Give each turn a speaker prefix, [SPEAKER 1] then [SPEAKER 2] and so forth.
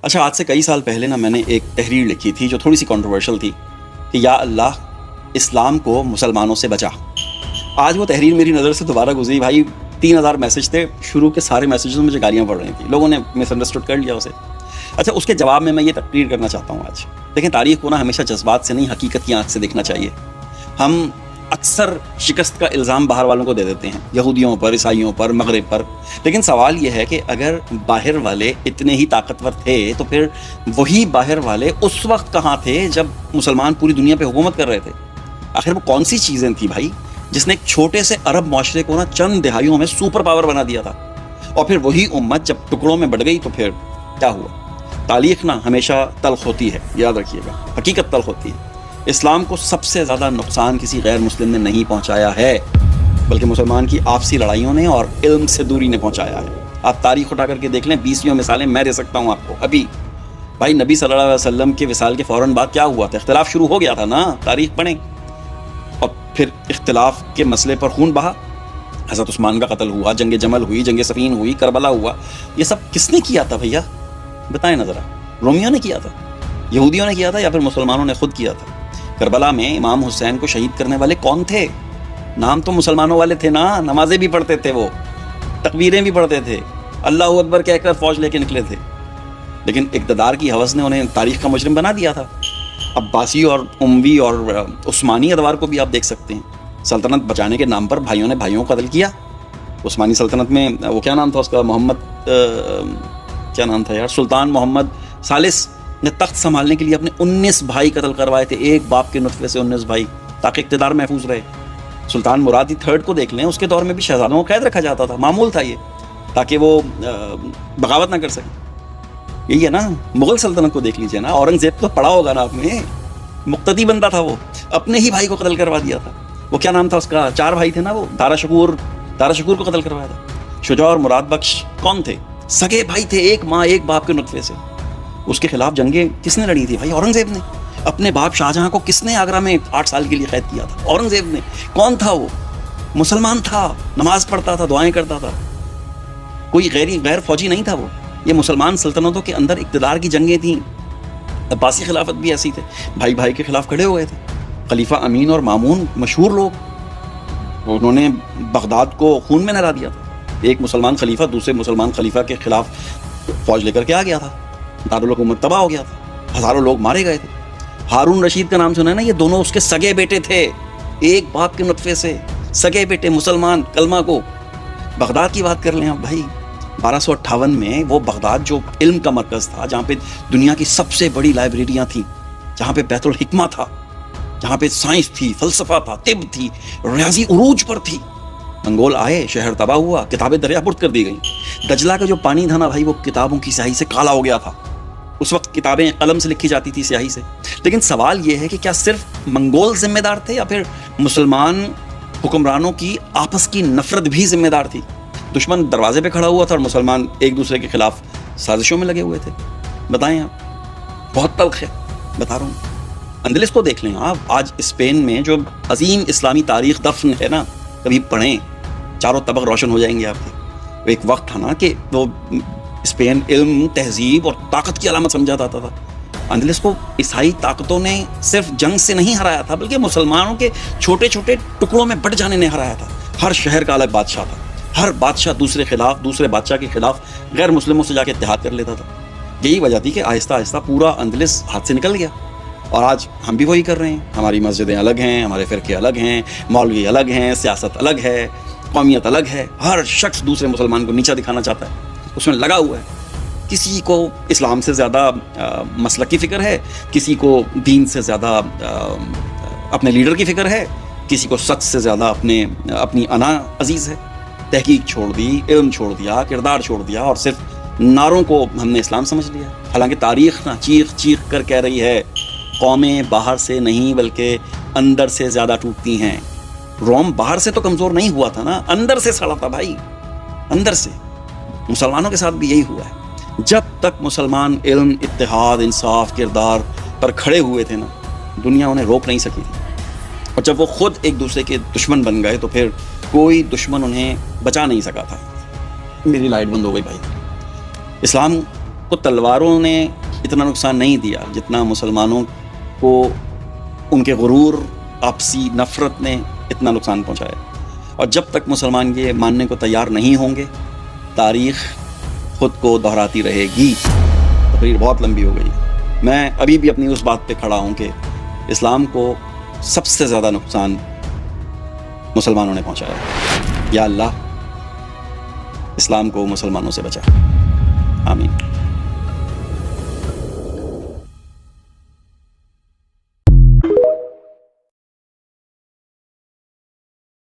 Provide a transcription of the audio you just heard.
[SPEAKER 1] اچھا، آج سے کئی سال پہلے نا میں نے ایک تحریر لکھی تھی جو تھوڑی سی کنٹروورشل تھی کہ یا اللہ اسلام کو مسلمانوں سے بچا۔ آج وہ تحریر میری نظر سے دوبارہ گزری بھائی، 3000 میسج تھے، شروع کے سارے میسیجز میں مجھے گالیاں پڑ رہی تھیں، لوگوں نے مس انڈرسٹوڈ کر لیا اسے۔ اچھا، اس کے جواب میں یہ تقریر کرنا چاہتا ہوں آج۔ دیکھیں، تاریخ کو نا ہمیشہ جذبات سے نہیں، حقیقت کی آنکھ سے دیکھنا چاہیے۔ ہم اکثر شکست کا الزام باہر والوں کو دے دیتے ہیں، یہودیوں پر، عیسائیوں پر، مغرب پر، لیکن سوال یہ ہے کہ اگر باہر والے اتنے ہی طاقتور تھے تو پھر وہی باہر والے اس وقت کہاں تھے جب مسلمان پوری دنیا پہ حکومت کر رہے تھے؟ آخر وہ کون سی چیزیں تھیں بھائی جس نے ایک چھوٹے سے عرب معاشرے کو نا چند دہائیوں میں سپر پاور بنا دیا تھا؟ اور پھر وہی امت جب ٹکڑوں میں بٹ گئی تو پھر کیا ہوا؟ تاریخ نا ہمیشہ تلخ ہوتی ہے، یاد رکھیے گا، حقیقت تلخ ہوتی ہے۔ اسلام کو سب سے زیادہ نقصان کسی غیر مسلم نے نہیں پہنچایا ہے، بلکہ مسلمان کی آپسی لڑائیوں نے اور علم سے دوری نے پہنچایا ہے۔ آپ تاریخ اٹھا کر کے دیکھ لیں، 20 مثالیں میں دے سکتا ہوں آپ کو۔ ابھی بھائی نبی صلی اللہ علیہ وسلم کے وصال کے فوراً بعد کیا ہوا تھا؟ اختلاف شروع ہو گیا تھا نا، تاریخ پڑھیں۔ اور پھر اختلاف کے مسئلے پر خون بہا، حضرت عثمان کا قتل ہوا، جنگ جمل ہوئی، جنگ صفین ہوئی، کربلا ہوا۔ یہ سب کس نے کیا تھا بھیا؟ بتائیں نا ذرا۔ رومیوں نے کیا تھا، یہودیوں نے کیا تھا، یا پھر مسلمانوں نے خود کیا تھا؟ کربلا میں امام حسین کو شہید کرنے والے کون تھے؟ نام تو مسلمانوں والے تھے نا، نمازیں بھی پڑھتے تھے، وہ تکبیریں بھی پڑھتے تھے، اللہ اکبر کہہ کر فوج لے کے نکلے تھے، لیکن اقتدار کی ہوس نے انہیں تاریخ کا مجرم بنا دیا تھا۔ عباسی اور اموی اور عثمانی ادوار کو بھی آپ دیکھ سکتے ہیں، سلطنت بچانے کے نام پر بھائیوں نے بھائیوں کو قتل کیا۔ عثمانی سلطنت میں وہ کیا نام تھا اس کا، محمد کیا نام تھا یار، سلطان محمد ثالث نے تخت سنبھالنے کے لیے اپنے 19 بھائی قتل کروائے تھے، ایک باپ کے نطفے سے 19 بھائی، تاکہ اقتدار محفوظ رہے۔ سلطان مرادی تھرڈ کو دیکھ لیں، اس کے دور میں بھی شہزادوں کو قید رکھا جاتا تھا، معمول تھا یہ، تاکہ وہ بغاوت نہ کر سکے۔ یہی ہے نا، مغل سلطنت کو دیکھ لیجیے نا، اورنگزیب تو پڑھا ہوگا نا آپ نے، مقتدی بندہ تھا، وہ اپنے ہی بھائی کو قتل کروا دیا تھا۔ وہ کیا نام تھا اس کا، 4 بھائی تھے نا، وہ دارا شکور کو قتل کروایا تھا۔ شجاع اور مراد بخش کون تھے؟ سگے بھائی تھے، ایک ماں ایک باپ کے نطفے سے۔ اس کے خلاف جنگیں کس نے لڑی تھی بھائی؟ اورنگزیب نے۔ اپنے باپ شاہجہاں کو کس نے آگرہ میں 8 سال کے لیے قید کیا تھا؟ اورنگزیب نے۔ کون تھا وہ؟ مسلمان تھا، نماز پڑھتا تھا، دعائیں کرتا تھا، کوئی غیر فوجی نہیں تھا وہ۔ یہ مسلمان سلطنتوں کے اندر اقتدار کی جنگیں تھیں۔ عباسی خلافت بھی ایسی تھے، بھائی بھائی کے خلاف کھڑے ہوئے تھے۔ خلیفہ امین اور مامون مشہور لوگ، انہوں نے بغداد کو خون میں نہلا دیا تھا۔ ایک مسلمان خلیفہ دوسرے مسلمان خلیفہ کے خلاف فوج لے کر کے آ گیا تھا، دارالحکومت تباہ ہو گیا تھا، ہزاروں لوگ مارے گئے تھے۔ ہارون رشید کا نام سنا ہے نا، یہ دونوں اس کے سگے بیٹے تھے، ایک باپ کے نطفے سے، سگے بیٹے، مسلمان، کلمہ کو۔ بغداد کی بات کر لیں آپ بھائی، 1258 میں وہ بغداد جو علم کا مرکز تھا، جہاں پہ دنیا کی سب سے بڑی لائبریریاں تھیں، جہاں پہ بیت الحکمہ تھا، جہاں پہ سائنس تھی، فلسفہ تھا، طب تھی، ریاضی عروج پر تھی، منگول آئے، شہر تباہ ہوا، کتابیں دریا برد کر دی گئیں۔ دجلہ کا جو پانی تھا نا بھائی، وہ کتابوں کی سیاہی سے کالا ہو گیا تھا۔ اس وقت کتابیں قلم سے لکھی جاتی تھی، سیاہی سے۔ لیکن سوال یہ ہے کہ کیا صرف منگول ذمہ دار تھے، یا پھر مسلمان حکمرانوں کی آپس کی نفرت بھی ذمہ دار تھی؟ دشمن دروازے پہ کھڑا ہوا تھا اور مسلمان ایک دوسرے کے خلاف سازشوں میں لگے ہوئے تھے۔ بتائیں آپ، بہت تلخ ہے، بتا رہا ہوں۔ اندلس کو دیکھ لیں آپ، آج اسپین میں جو عظیم اسلامی تاریخ دفن ہے نا، کبھی پڑھیں، چاروں طبق روشن ہو جائیں گے آپ کے۔ ایک وقت تھا نا کہ وہ اسپین علم، تہذیب اور طاقت کی علامت سمجھا جاتا تھا۔ اندلس کو عیسائی طاقتوں نے صرف جنگ سے نہیں ہرایا تھا، بلکہ مسلمانوں کے چھوٹے چھوٹے ٹکڑوں میں بٹ جانے نے ہرایا تھا۔ ہر شہر کا الگ بادشاہ تھا، ہر بادشاہ دوسرے بادشاہ کے خلاف غیر مسلموں سے جا کے اتحاد کر لیتا تھا۔ یہی وجہ تھی کہ آہستہ آہستہ پورا اندلس ہاتھ سے نکل گیا، اور آج ہم بھی وہی کر رہے ہیں۔ ہماری مسجدیں الگ ہیں، ہمارے فرقے الگ ہیں، مولوی الگ ہیں، سیاست الگ ہے، قومیت الگ ہے، ہر شخص دوسرے مسلمان کو نیچا دکھانا چاہتا ہے، اس میں لگا ہوا ہے۔ کسی کو اسلام سے زیادہ مسلک کی فکر ہے، کسی کو دین سے زیادہ اپنے لیڈر کی فکر ہے، کسی کو سچ سے زیادہ اپنی انا عزیز ہے۔ تحقیق چھوڑ دی، علم چھوڑ دیا، کردار چھوڑ دیا، اور صرف نعروں کو ہم نے اسلام سمجھ لیا۔ حالانکہ تاریخ نہ چیخ چیخ کر کہہ رہی ہے، قومیں باہر سے نہیں بلکہ اندر سے زیادہ ٹوٹتی ہیں۔ روم باہر سے تو کمزور نہیں ہوا تھا نا، اندر سے سڑا تھا بھائی، اندر سے۔ مسلمانوں کے ساتھ بھی یہی ہوا ہے۔ جب تک مسلمان علم، اتحاد، انصاف، کردار پر کھڑے ہوئے تھے نا، دنیا انہیں روک نہیں سکی تھی، اور جب وہ خود ایک دوسرے کے دشمن بن گئے تو پھر کوئی دشمن انہیں بچا نہیں سکا تھا۔ میری لائٹ بند ہو گئی بھائی۔ اسلام کو تلواروں نے اتنا نقصان نہیں دیا جتنا مسلمانوں کو ان کے غرور، آپسی نفرت نے اتنا نقصان پہنچایا. اور جب تک مسلمان یہ ماننے کو تیار نہیں ہوں گے، تاریخ خود کو دہراتی رہے گی. تقریر بہت لمبی ہو گئی. میں ابھی بھی اپنی اس بات پہ کھڑا ہوں کہ اسلام کو سب سے زیادہ نقصان مسلمانوں نے پہنچایا. یا اللہ اسلام کو مسلمانوں سے بچا. آمین.